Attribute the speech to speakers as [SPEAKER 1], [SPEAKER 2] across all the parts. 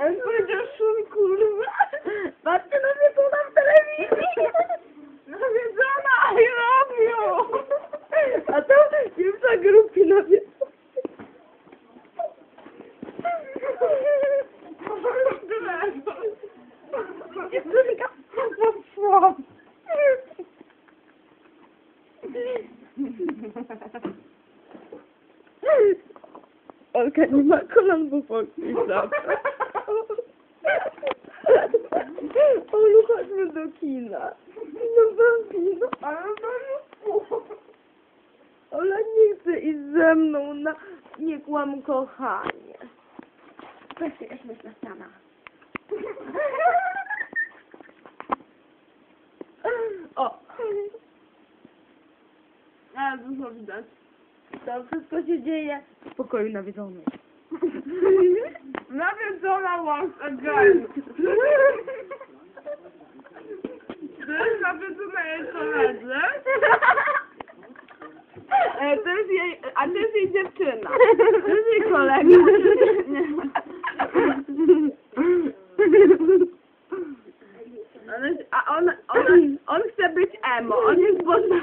[SPEAKER 1] Ale powiedział szum, kurwa. Patrzcie nawiedzona w telewizji. Nawiedzona i robią. A to już za grupy nawiedzona. Dziewczynka poszła. Olka nie ma kolan, bo podpisał. Olu, chodźmy do kina. No bambino, ale bambino. Ola nie chce iść ze mną na... Nie kłam, kochanie. Weź się jakaś myśl na ściana. O! Ale dużo widać. To wszystko się dzieje w pokoju nawiedzonym. Nawiedzona once again. To jest nawiedzona jej koledzy. To jest jej, a to jest jej dziewczyna. To jest jej kolega. On chce być emo, on jest bożem.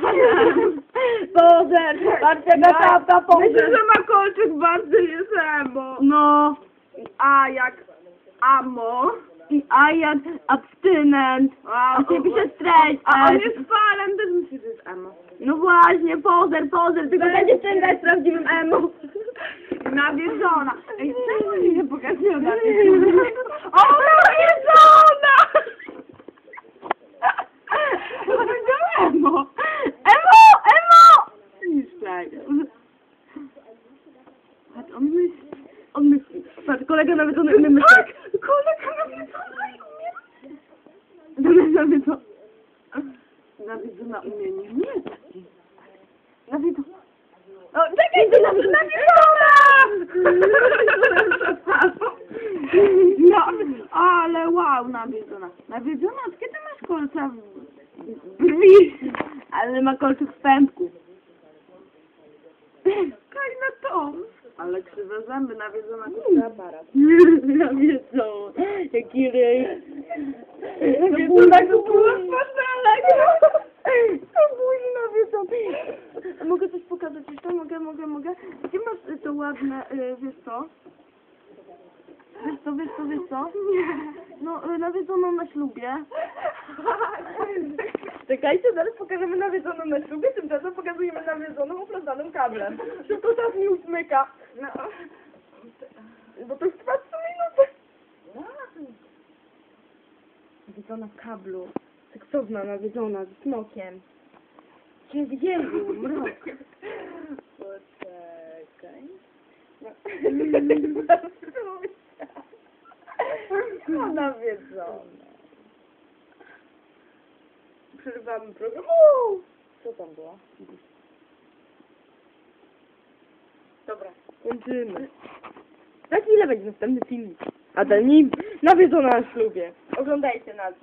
[SPEAKER 1] Boże, patrzcie na tata, myślę, że ma kolczyk bardzo jest emo. No. A jak amo. I a jak abstynent. A się pisze stres. A on jest falem, też myślę, że jest emo. No właśnie, pozer, tylko ta dziewczynka jest prawdziwym emo. Nawiedzona. Ej, czemu mi nie pokazuje nawiedzona? O, nawiedzona! Emo! Patrz, on myśli. Patrz, kolega nawiedzony umie myśleć. Kolega nawiedzona i umie. Nawiedzona umie nie myśleć. Nawiedzona. O, czekaj, ty nawiedzona! No, ale wow, nawiedzona. Nawiedzona, od kiedy masz kolca w brwi? Ale ma kolczyk w pępku. Kaj na to. Ale krzywe zęby, nawiedzona kosztuje aparat. Nawiedzona. Jaki ryj. Nawiedzona kupuła w pastelek. To bój nawiedzona. Mogę coś pokazać jeszcze? Mogę. Gdzie masz to ładne, wiesz co? Wiesz co? Nie. No, nawiedzoną na ślubie. Czekajcie, zaraz pokażemy nawiedzoną na ślubie, tymczasem pokazujemy nawiedzoną oplątanym kablem. To czas mi usmyka. No. Bo to już trwa 3 minuty. Nawiedzona w kablu. Seksowna nawiedzona ze smokiem. Jeju, mrok. Poczekaj. No, nawiedzona. Przerywamy program. Co tam było? Dobra, kończymy. Za chwilę będzie następny film. A za nim nawiedzona na ślubie. Oglądajcie nas.